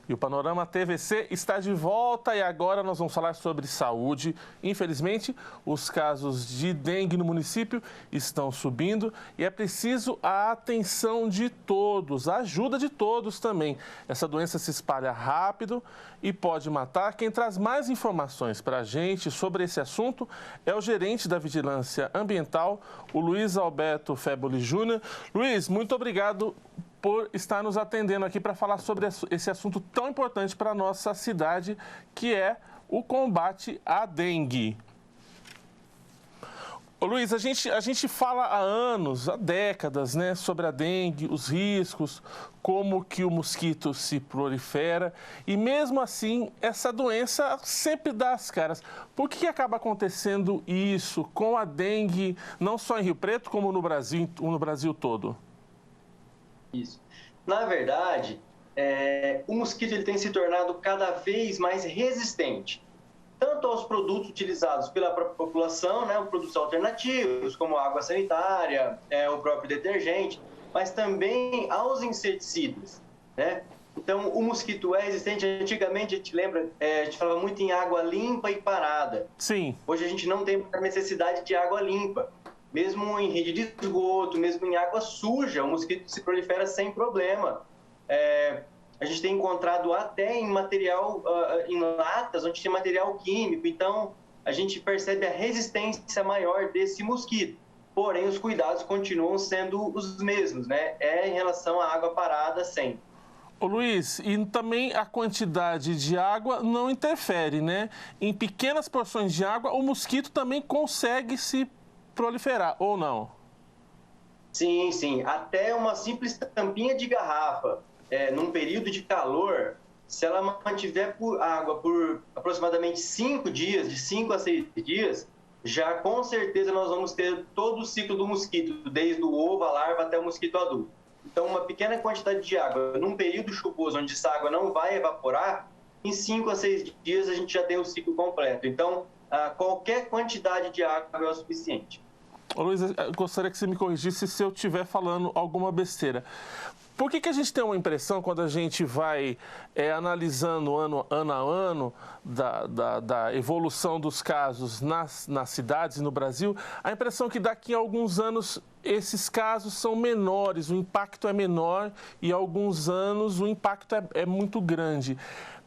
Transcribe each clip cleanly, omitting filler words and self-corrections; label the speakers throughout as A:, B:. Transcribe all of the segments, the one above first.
A: E o Panorama TVC está de volta e agora nós vamos falar sobre saúde. Infelizmente, os casos de dengue no município estão subindo e é preciso a atenção de todos, a ajuda de todos também. Essa doença se espalha rápido e pode matar. Quem traz mais informações para a gente sobre esse assunto é o gerente da Vigilância Ambiental, o Luiz Alberto Féboli Júnior. Luiz, muito obrigado por estar nos atendendo aqui para falar sobre esse assunto tão importante para a nossa cidade, que é o combate à dengue. Ô Luiz, a gente fala há anos, há décadas, né, sobre a dengue, os riscos, como que o mosquito se prolifera e mesmo assim essa doença sempre dá as caras. Por que acaba acontecendo isso com a dengue, não só em Rio Preto, como no Brasil todo?
B: Isso. Na verdade, o mosquito ele tem se tornado cada vez mais resistente, tanto aos produtos utilizados pela própria população, né, os produtos alternativos, como água sanitária, o próprio detergente, mas também aos inseticidas, né? Então, o mosquito é resistente. Antigamente, a gente lembra, a gente falava muito em água limpa e parada.
A: Sim.
B: Hoje a gente não tem a necessidade de água limpa. Mesmo em rede de esgoto, mesmo em água suja, o mosquito se prolifera sem problema. A gente tem encontrado até em material, em latas, onde tem material químico. Então, a gente percebe a resistência maior desse mosquito. Porém, os cuidados continuam sendo os mesmos, né? Em relação à água parada sempre.
A: Ô Luiz, e também a quantidade de água não interfere, né? Em pequenas porções de água, o mosquito também consegue se proliferar, ou não?
B: Sim, sim. Até uma simples tampinha de garrafa, num período de calor, se ela mantiver água por aproximadamente 5 dias, de 5 a 6 dias, já com certeza nós vamos ter todo o ciclo do mosquito, desde o ovo, a larva até o mosquito adulto. Então, uma pequena quantidade de água, num período chuvoso, onde essa água não vai evaporar, em 5 a 6 dias a gente já tem o ciclo completo. Então, qualquer quantidade de água é o suficiente.
A: Ô Luiz, eu gostaria que você me corrigisse se eu estiver falando alguma besteira. Por que a gente tem uma impressão, quando a gente vai analisando ano a ano da evolução dos casos nas cidades e no Brasil, a impressão que daqui a alguns anos esses casos são menores, o impacto é menor e há alguns anos o impacto é muito grande.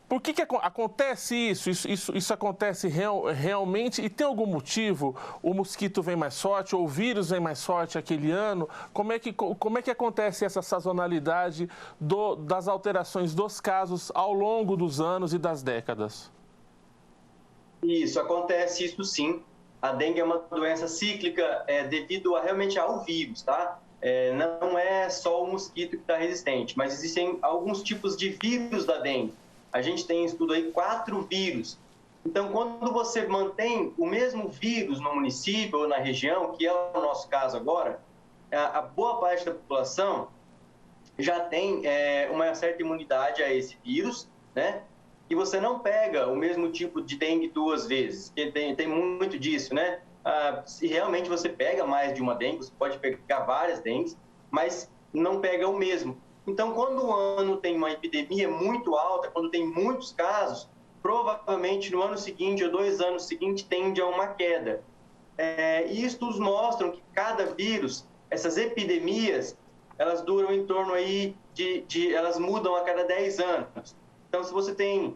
A: Por que acontece isso? Isso acontece realmente e tem algum motivo? O mosquito vem mais forte ou o vírus vem mais forte aquele ano? Como é que acontece essa sazonalidade das alterações dos casos ao longo dos anos e das décadas?
B: Isso, acontece isso sim. A dengue é uma doença cíclica devido realmente ao vírus, tá? Não é só o mosquito que está resistente, mas existem alguns tipos de vírus da dengue. A gente tem em estudo aí 4 vírus. Então, quando você mantém o mesmo vírus no município ou na região, que é o nosso caso agora, a boa parte da população já tem uma certa imunidade a esse vírus, né? E você não pega o mesmo tipo de dengue 2 vezes, que tem muito disso, né? Se realmente você pega mais de uma dengue, você pode pegar várias dengues, mas não pega o mesmo. Então, quando o ano tem uma epidemia muito alta, quando tem muitos casos, provavelmente no ano seguinte ou 2 anos seguintes tende a uma queda. E estudos mostram que cada vírus, essas epidemias, elas duram em torno aí elas mudam a cada 10 anos. Então, se você tem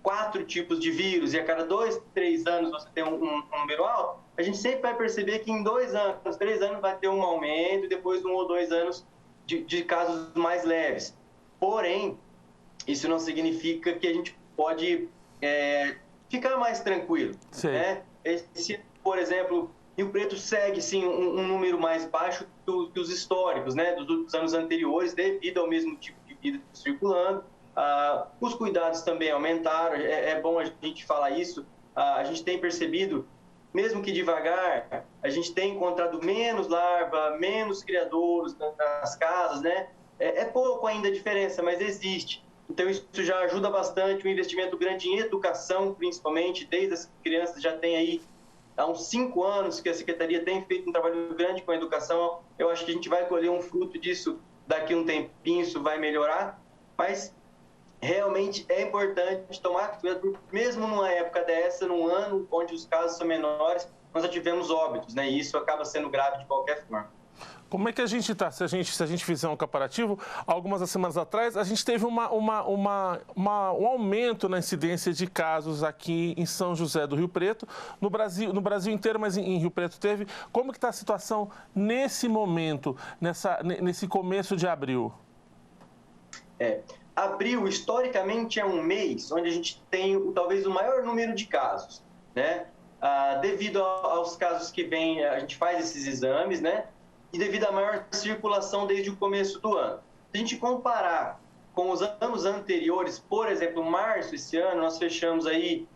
B: 4 tipos de vírus e a cada 2, 3 anos você tem um número alto, a gente sempre vai perceber que em 2 anos, 3 anos vai ter um aumento e depois 1 ou 2 anos de casos mais leves. Porém, isso não significa que a gente pode ficar mais tranquilo. Né? Por exemplo, Rio Preto segue sim um número mais baixo que os históricos, né, dos anos anteriores, devido ao mesmo tipo de vida circulando. Os cuidados também aumentaram, é bom a gente falar isso. A gente tem percebido, mesmo que devagar, a gente tem encontrado menos larva, menos criadouros nas casas, né? É pouco ainda a diferença, mas existe. Então, isso já ajuda bastante, um investimento grande em educação, principalmente, desde as crianças já tem aí, há uns 5 anos que a Secretaria tem feito um trabalho grande com a educação. Eu acho que a gente vai colher um fruto disso daqui a um tempinho, isso vai melhorar, mas realmente é importante tomar cuidado, mesmo numa época dessa, num ano onde os casos são menores, nós já tivemos óbitos, né? E isso acaba sendo grave de qualquer forma.
A: Como é que a gente está? Se a gente fizer um comparativo, algumas semanas atrás, a gente teve um aumento na incidência de casos aqui em São José do Rio Preto, no Brasil inteiro, mas em Rio Preto teve. Como que está a situação nesse momento, nesse começo de abril?
B: Abril, historicamente, é um mês onde a gente tem talvez o maior número de casos, né? Devido aos casos que vêm, a gente faz esses exames, né? E devido à maior circulação desde o começo do ano. Se a gente comparar com os anos anteriores, por exemplo, março esse ano, nós fechamos aí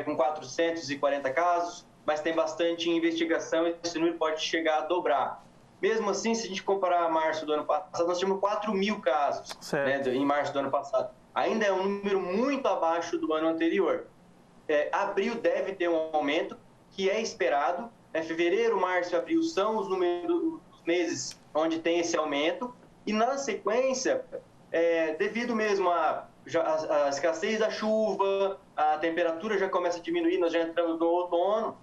B: com 440 casos, mas tem bastante investigação e esse número pode chegar a dobrar. Mesmo assim, se a gente comparar a março do ano passado, nós tivemos 4.000 casos, né, em março do ano passado. Ainda é um número muito abaixo do ano anterior. Abril deve ter um aumento, que é esperado. Fevereiro, março e abril são os meses onde tem esse aumento. E, na sequência, devido mesmo à escassez da chuva, a temperatura já começa a diminuir, nós já entramos no outono,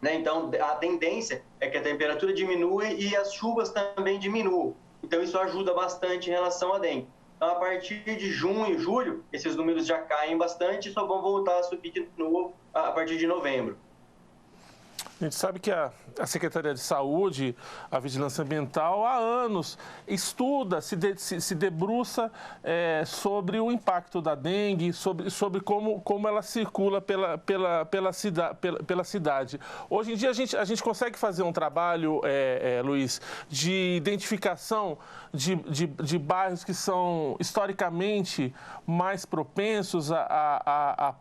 B: né? Então, a tendência é que a temperatura diminua e as chuvas também diminuam. Então, isso ajuda bastante em relação à dengue. Então, a partir de junho, julho, esses números já caem bastante e só vão voltar a subir de novo a partir de novembro.
A: A gente sabe que a Secretaria de Saúde, a Vigilância Ambiental, há anos estuda, se debruça sobre o impacto da dengue, sobre como ela circula pela cidade. Hoje em dia a gente consegue fazer um trabalho, Luiz, de identificação de bairros que são historicamente mais propensos à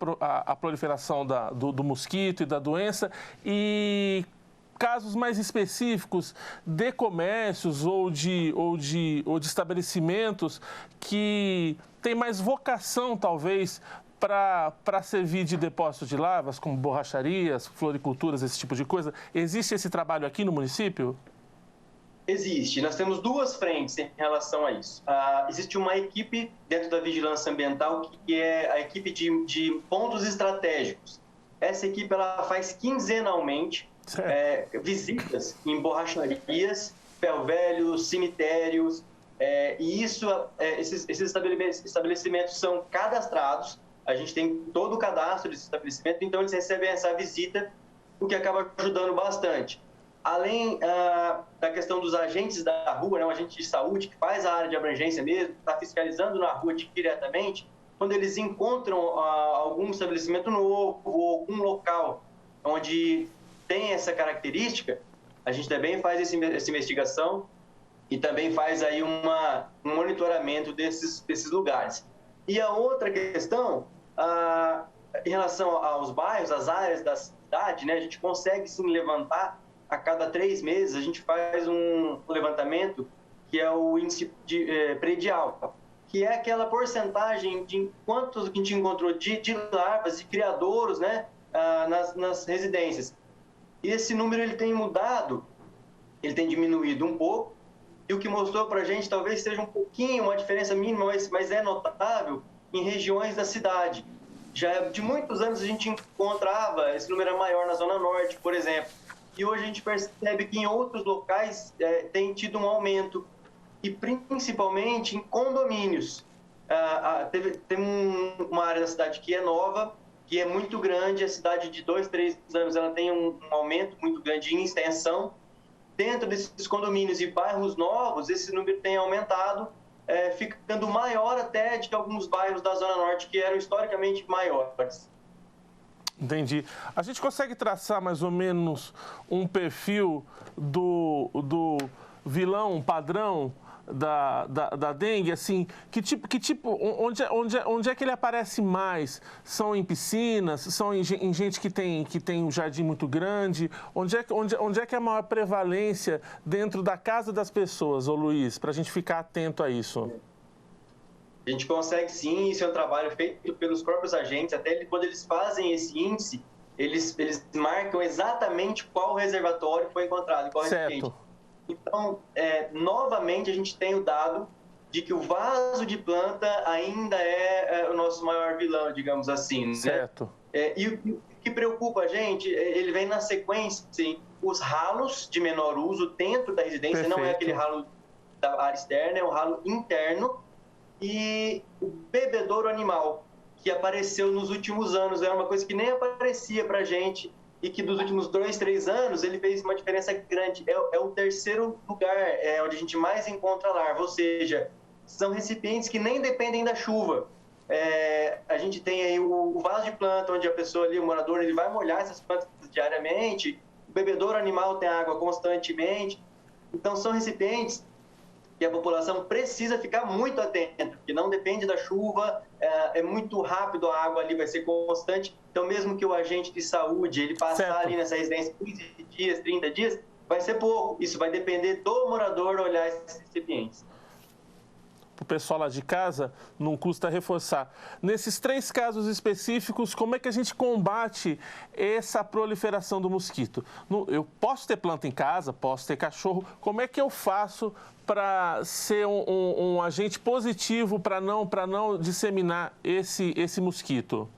A: proliferação do mosquito e da doença e casos mais específicos de comércios ou de estabelecimentos que têm mais vocação, talvez, para servir de depósito de larvas, como borracharias, floriculturas, esse tipo de coisa. Existe esse trabalho aqui no município?
B: Existe. Nós temos duas frentes em relação a isso. Existe uma equipe dentro da vigilância ambiental que é a equipe de pontos estratégicos. Essa equipe ela faz quinzenalmente visitas em borracharias, ferro velhos, cemitérios, e esses estabelecimentos são cadastrados. A gente tem todo o cadastro desse estabelecimento, então eles recebem essa visita, o que acaba ajudando bastante. Além da questão dos agentes da rua, né, um agente de saúde que faz a área de abrangência mesmo, está fiscalizando na rua diretamente, quando eles encontram algum estabelecimento novo ou algum local onde tem essa característica, a gente também faz essa investigação e também faz aí um monitoramento desses lugares. E a outra questão, em relação aos bairros, às áreas da cidade, né, a gente consegue sim levantar, a cada 3 meses a gente faz um levantamento que é o índice predial, que é aquela porcentagem de quantos que a gente encontrou de larvas, de criadouros, né, nas residências. E esse número ele tem mudado, ele tem diminuído um pouco, e o que mostrou para a gente talvez seja um pouquinho, uma diferença mínima, mas é notável em regiões da cidade. Já de muitos anos a gente encontrava, esse número é maior na Zona Norte, por exemplo, e hoje a gente percebe que em outros locais tem tido um aumento, e principalmente em condomínios. Tem uma área da cidade que é nova, que é muito grande, a cidade de 2, 3 anos ela tem um aumento muito grande em extensão. Dentro desses condomínios e bairros novos, esse número tem aumentado, ficando maior até de alguns bairros da Zona Norte que eram historicamente maiores.
A: Entendi. A gente consegue traçar mais ou menos um perfil do vilão, um padrão da dengue, assim, onde é que ele aparece mais? São em piscinas? São em gente que tem um jardim muito grande? Onde é que é a maior prevalência dentro da casa das pessoas, ô Luiz, para a gente ficar atento a isso?
B: A gente consegue sim, isso é um trabalho feito pelos próprios agentes, até quando eles fazem esse índice, eles marcam exatamente qual reservatório foi encontrado, qual recipiente. Então, novamente, a gente tem o dado de que o vaso de planta ainda é o nosso maior vilão, digamos assim, né?
A: Certo.
B: E o que preocupa a gente, ele vem na sequência, sim, os ralos de menor uso dentro da residência. Perfeito. Não é aquele ralo da área externa, é o ralo interno, e o bebedouro animal, que apareceu nos últimos anos, era uma coisa que nem aparecia para a gente, e que dos últimos 2, 3 anos ele fez uma diferença grande. É o terceiro lugar onde a gente mais encontra larva, ou seja, são recipientes que nem dependem da chuva. A gente tem aí o vaso de planta, onde a pessoa ali, o morador, ele vai molhar essas plantas diariamente, o bebedouro animal tem água constantemente, então são recipientes que a população precisa ficar muito atenta, porque não depende da chuva, é muito rápido, a água ali vai ser constante, então mesmo que o agente de saúde ele passar ali nessa residência 15 dias, 30 dias, vai ser pouco, isso vai depender do morador olhar esses recipientes.
A: Para o pessoal lá de casa, não custa reforçar. Nesses 3 casos específicos, como é que a gente combate essa proliferação do mosquito? Eu posso ter planta em casa, posso ter cachorro, como é que eu faço para ser um agente positivo para não disseminar esse mosquito?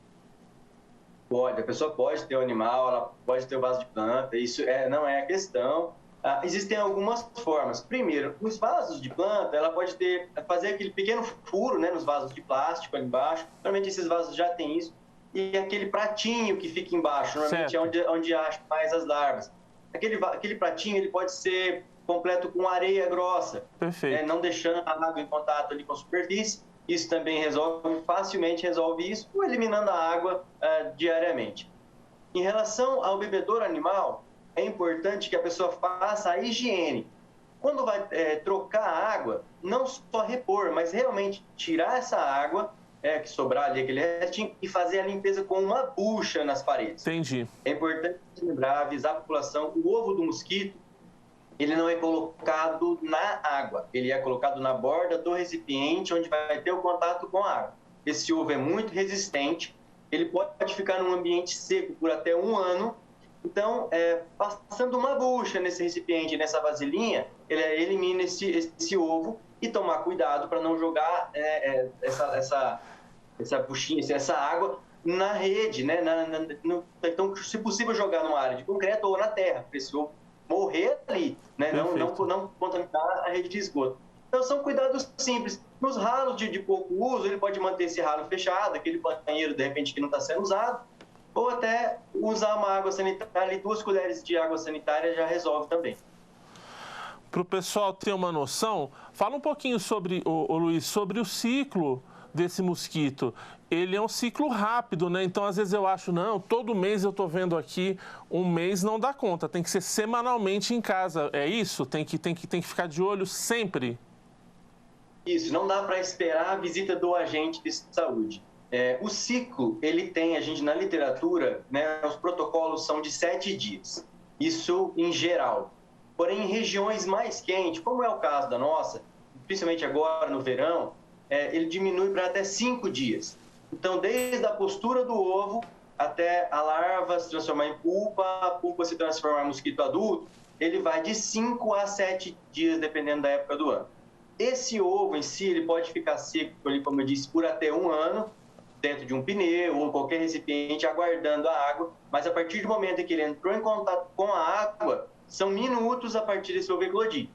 B: Pode, a pessoa pode ter o animal, ela pode ter o vaso de planta, isso não é a questão. Existem algumas formas. Primeiro, nos vasos de planta, ela pode fazer aquele pequeno furo, né, nos vasos de plástico ali embaixo. Normalmente esses vasos já têm isso. E aquele pratinho que fica embaixo, normalmente é onde acha mais as larvas. Aquele pratinho ele pode ser completo com areia grossa, não deixando a água em contato ali com a superfície. Isso também facilmente resolve isso, ou eliminando a água diariamente. Em relação ao bebedouro animal, é importante que a pessoa faça a higiene. Quando vai trocar a água, não só repor, mas realmente tirar essa água que sobrar ali, aquele restinho, e fazer a limpeza com uma bucha nas paredes.
A: Entendi.
B: É importante lembrar, avisar a população, o ovo do mosquito, ele não é colocado na água, ele é colocado na borda do recipiente, onde vai ter o contato com a água. Esse ovo é muito resistente, ele pode ficar num ambiente seco por até 1 ano. Então, passando uma bucha nesse recipiente, nessa vasilhinha, ele elimina esse ovo, e tomar cuidado para não jogar essa buchinha, essa água na rede, né? Então, se possível, jogar numa área de concreto ou na terra, para esse ovo morrer ali, né? Não contaminar a rede de esgoto. Então, são cuidados simples. Nos ralos de pouco uso, ele pode manter esse ralo fechado, aquele banheiro, de repente, que não está sendo usado, ou até usar uma água sanitária, 2 colheres de água sanitária já resolve também.
A: Para o pessoal ter uma noção, fala um pouquinho sobre, Luiz, sobre o ciclo desse mosquito. Ele é um ciclo rápido, né? Então, às vezes eu acho, não, todo mês eu estou vendo aqui, um mês não dá conta, tem que ser semanalmente em casa. É isso? Tem que ficar de olho sempre?
B: Isso, não dá para esperar a visita do agente de saúde. O ciclo, ele tem, a gente na literatura, né, os protocolos são de 7 dias. Isso em geral. Porém, em regiões mais quentes, como é o caso da nossa, principalmente agora no verão, ele diminui para até 5 dias. Então, desde a postura do ovo até a larva se transformar em pupa, a pupa se transformar em mosquito adulto, ele vai de 5 a 7 dias, dependendo da época do ano. Esse ovo em si, ele pode ficar seco, como eu disse, por até 1 ano, dentro de um pneu ou qualquer recipiente, aguardando a água, mas a partir do momento em que ele entrou em contato com a água, são minutos a partir desse ovo eclodir.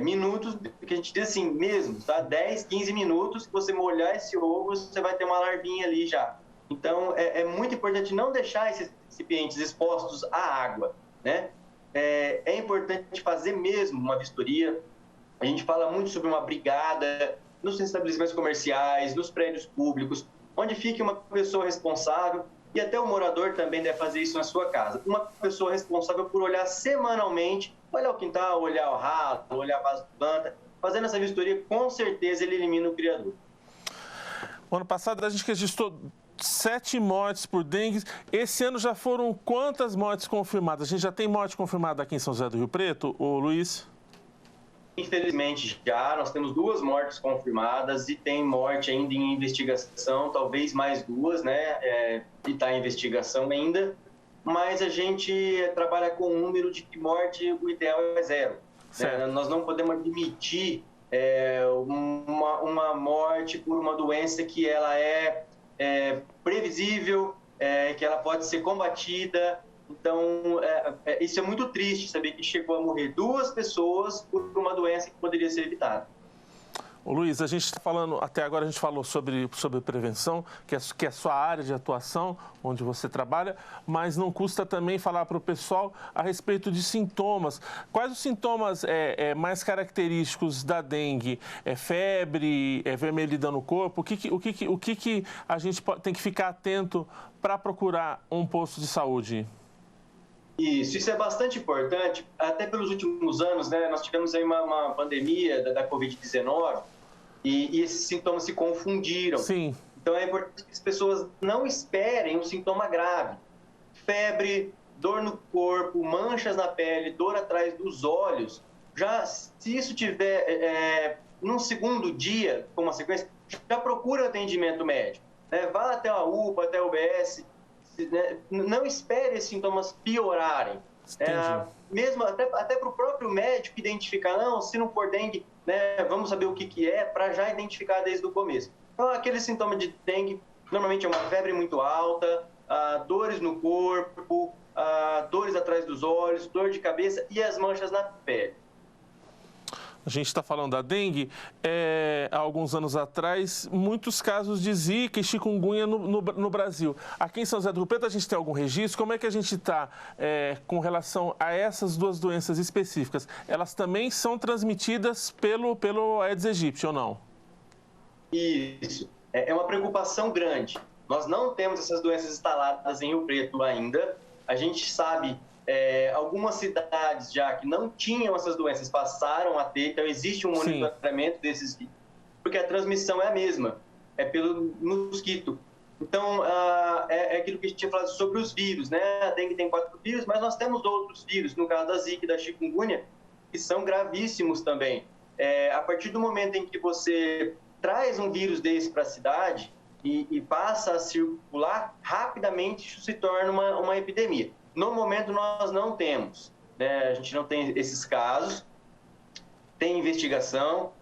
B: Minutos que a gente diz assim mesmo, tá? 10, 15 minutos, que você molhar esse ovo, você vai ter uma larvinha ali já. Então, é muito importante não deixar esses recipientes expostos à água, né? É importante fazer mesmo uma vistoria. A gente fala muito sobre uma brigada nos estabelecimentos comerciais, nos prédios públicos, onde fique uma pessoa responsável, e até o morador também deve fazer isso na sua casa. Uma pessoa responsável por olhar semanalmente, olhar o quintal, olhar o ralo, olhar a vaso de planta. Fazendo essa vistoria, com certeza ele elimina o criador.
A: O ano passado a gente registrou 7 mortes por dengue. Esse ano já foram quantas mortes confirmadas? A gente já tem morte confirmada aqui em São José do Rio Preto, ô Luiz?
B: Infelizmente já, nós temos 2 mortes confirmadas e tem morte ainda em investigação, talvez mais 2, né, que está em investigação ainda, mas a gente trabalha com um número de morte, o ideal é 0. Nós não podemos admitir uma morte por uma doença que ela é previsível, que ela pode ser combatida. Então, isso é muito triste, saber que chegou a morrer 2 pessoas por uma doença que poderia ser evitada.
A: Ô Luiz, a gente está falando, até agora a gente falou sobre prevenção, que é a sua área de atuação, onde você trabalha, mas não custa também falar para o pessoal a respeito de sintomas. Quais os sintomas mais característicos da dengue? É febre, é vermelhidão no corpo? O que a gente tem que ficar atento para procurar um posto de saúde?
B: Isso é bastante importante, até pelos últimos anos, né? Nós tivemos aí uma pandemia da Covid-19 e esses sintomas se confundiram.
A: Sim.
B: Então é importante que as pessoas não esperem um sintoma grave. Febre, dor no corpo, manchas na pele, dor atrás dos olhos. Já se isso tiver num segundo dia, com uma sequência, já procura atendimento médico, né? Vá até a UPA, até a UBS. Não espere esses sintomas piorarem. Mesmo até para o próprio médico identificar, não, se não for dengue, né, vamos saber o que é, para já identificar desde o começo. Então, aquele sintoma de dengue normalmente é uma febre muito alta, dores no corpo, dores atrás dos olhos, dor de cabeça e as manchas na pele.
A: A gente está falando da dengue, há alguns anos atrás, muitos casos de zika e chikungunya no Brasil. Aqui em São José do Rio Preto a gente tem algum registro? Como é que a gente está com relação a essas 2 doenças específicas? Elas também são transmitidas pelo Aedes aegypti ou não?
B: Isso, é uma preocupação grande. Nós não temos essas doenças instaladas em Rio Preto ainda. A gente sabe... algumas cidades já que não tinham essas doenças passaram a ter, então existe um monitoramento desses vírus, porque a transmissão é a mesma, é pelo mosquito. Então, é aquilo que a gente tinha falado sobre os vírus, né? A dengue tem 4 vírus, mas nós temos outros vírus, no caso da zika e da chikungunya, que são gravíssimos também. A partir do momento em que você traz um vírus desse para a cidade e passa a circular, rapidamente isso se torna uma epidemia. No momento, nós não temos, né? A gente não tem esses casos, tem investigação,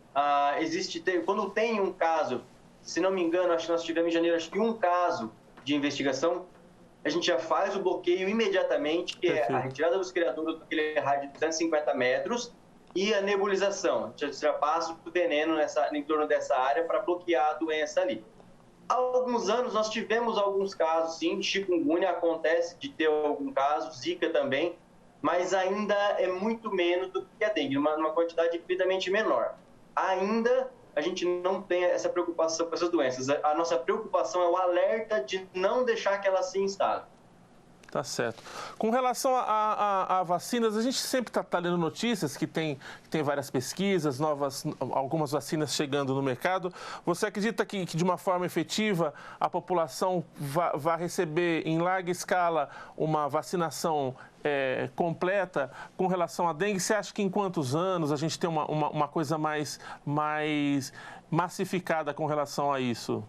B: quando tem um caso, se não me engano, acho que nós tivemos em janeiro, acho que um caso de investigação, a gente já faz o bloqueio imediatamente, que é a retirada dos criadouros daquele raio de 250 metros e a nebulização. A gente já passa o veneno em torno dessa área para bloquear a doença ali. Há alguns anos nós tivemos alguns casos, sim, de chikungunya, acontece de ter algum caso, zika também, mas ainda é muito menos do que a dengue, numa quantidade infinitamente menor. Ainda a gente não tem essa preocupação com essas doenças. A nossa preocupação é o alerta de não deixar que elas se instalem.
A: Tá certo. Com relação a vacinas, a gente sempre está lendo notícias que tem várias pesquisas, algumas vacinas chegando no mercado. Você acredita que de uma forma efetiva a população vai receber em larga escala uma vacinação completa com relação à dengue? Você acha que em quantos anos a gente tem uma coisa mais massificada com relação a isso?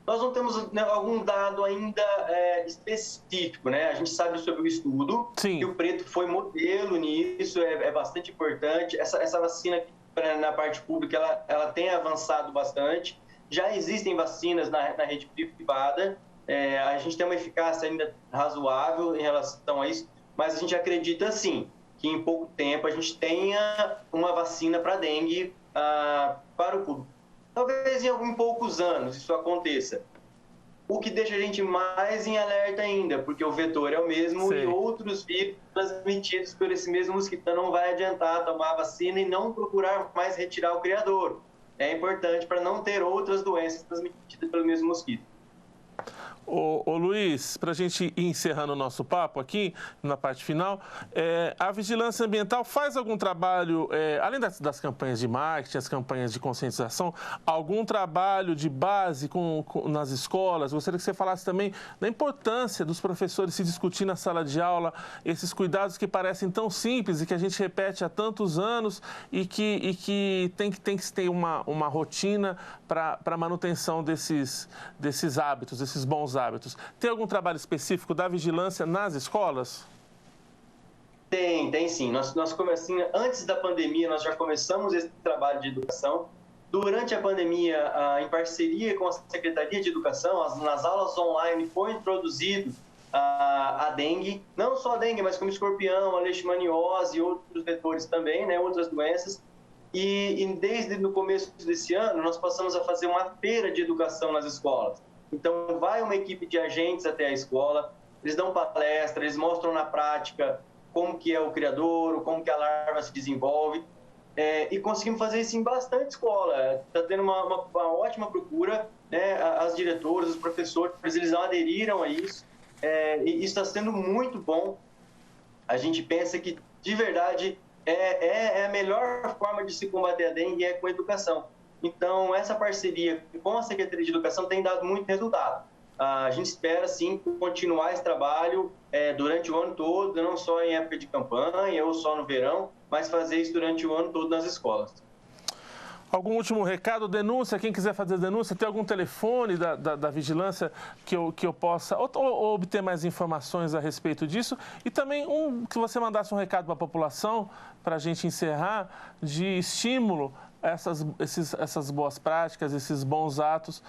B: Nós não temos algum dado ainda específico, né? A gente sabe sobre o estudo, que o Preto foi modelo nisso, é bastante importante. Essa vacina na parte pública, ela tem avançado bastante. Já existem vacinas na rede privada, a gente tem uma eficácia ainda razoável em relação a isso, mas a gente acredita, sim, que em pouco tempo a gente tenha uma vacina para dengue para o público. Talvez em poucos anos isso aconteça. O que deixa a gente mais em alerta ainda, porque o vetor é o mesmo e outros vírus transmitidos por esse mesmo mosquito. Então não vai adiantar tomar a vacina e não procurar mais retirar o criador. É importante para não ter outras doenças transmitidas pelo mesmo mosquito.
A: Ô Luiz, para a gente ir encerrando o nosso papo aqui, na parte final, a vigilância ambiental faz algum trabalho, além das campanhas de marketing, as campanhas de conscientização, algum trabalho de base nas escolas? Gostaria que você falasse também da importância dos professores se discutir na sala de aula, esses cuidados que parecem tão simples e que a gente repete há tantos anos e que tem que ter uma rotina para a manutenção desses hábitos, desses bons hábitos. Tem algum trabalho específico da vigilância nas escolas?
B: Tem sim. Nós começamos, antes da pandemia, nós já começamos esse trabalho de educação. Durante a pandemia, em parceria com a Secretaria de Educação, nas aulas online foi introduzido a dengue, não só a dengue, mas como escorpião, a leishmaniose e outros vetores também, né, outras doenças. E desde o começo desse ano, nós passamos a fazer uma feira de educação nas escolas. Então, vai uma equipe de agentes até a escola, eles dão palestra, eles mostram na prática como que é o criadouro, como que a larva se desenvolve. E conseguimos fazer isso em bastante escola. Está tendo uma ótima procura, né? As diretoras, os professores, eles aderiram a isso. E isso está sendo muito bom. A gente pensa que, de verdade, a melhor forma de se combater a dengue é com a educação. Então, essa parceria com a Secretaria de Educação tem dado muito resultado. A gente espera, sim, continuar esse trabalho durante o ano todo, não só em época de campanha ou só no verão, mas fazer isso durante o ano todo nas escolas.
A: Algum último recado, denúncia, quem quiser fazer denúncia, tem algum telefone da vigilância que eu possa ou obter mais informações a respeito disso? E também que você mandasse um recado para a população, para a gente encerrar, de estímulo a essas boas práticas, esses bons atos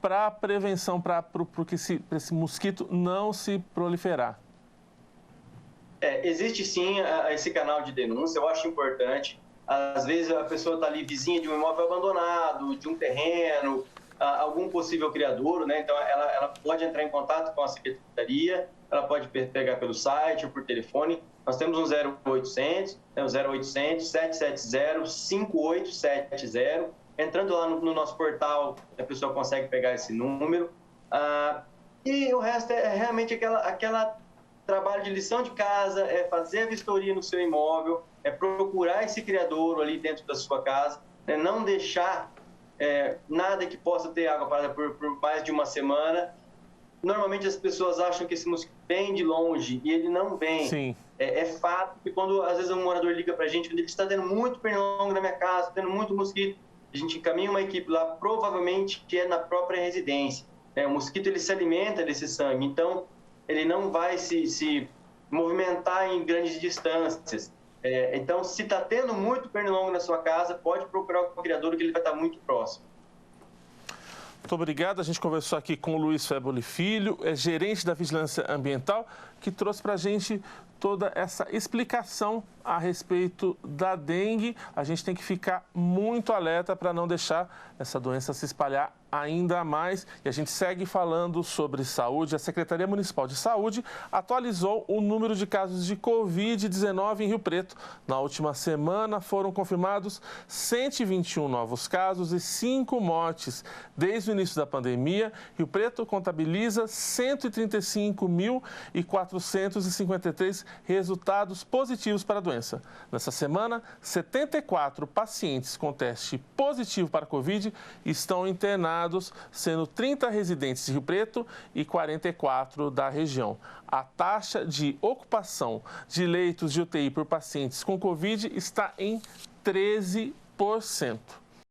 A: para a prevenção, para esse mosquito não se proliferar.
B: Existe sim esse canal de denúncia, eu acho importante. Às vezes a pessoa está ali vizinha de um imóvel abandonado, de um terreno, algum possível criadouro, né? Então ela pode entrar em contato com a secretaria, ela pode pegar pelo site ou por telefone. Nós temos um 0800, né? O 0800 770 5870. Entrando lá no nosso portal, a pessoa consegue pegar esse número. E o resto é realmente aquela trabalho de lição de casa, é fazer a vistoria no seu imóvel, é procurar esse criadouro ali dentro da sua casa, né? Não deixar nada que possa ter água parada por mais de uma semana. Normalmente as pessoas acham que esse mosquito vem de longe e ele não vem.
A: Sim.
B: É fato que quando às vezes um morador liga para a gente, quando ele está tendo muito pernilongo na minha casa, tendo muito mosquito, a gente encaminha uma equipe lá, provavelmente que é na própria residência. O mosquito ele se alimenta desse sangue, então ele não vai se movimentar em grandes distâncias. Então, se está tendo muito pernilongo na sua casa, pode procurar o criador que ele vai estar muito próximo.
A: Muito obrigado. A gente conversou aqui com o Luiz Feboli Filho, gerente da Vigilância Ambiental, que trouxe para a gente toda essa explicação a respeito da dengue. A gente tem que ficar muito alerta para não deixar essa doença se espalhar ainda mais. E a gente segue falando sobre saúde. A Secretaria Municipal de Saúde atualizou o número de casos de Covid-19 em Rio Preto. Na última semana foram confirmados 121 novos casos e 5 mortes. Desde o início da pandemia, Rio Preto contabiliza 135.453 resultados positivos para a doença. Nessa semana, 74 pacientes com teste positivo para a Covid estão internados, sendo 30 residentes de Rio Preto e 44 da região. A taxa de ocupação de leitos de UTI por pacientes com Covid está em 13%.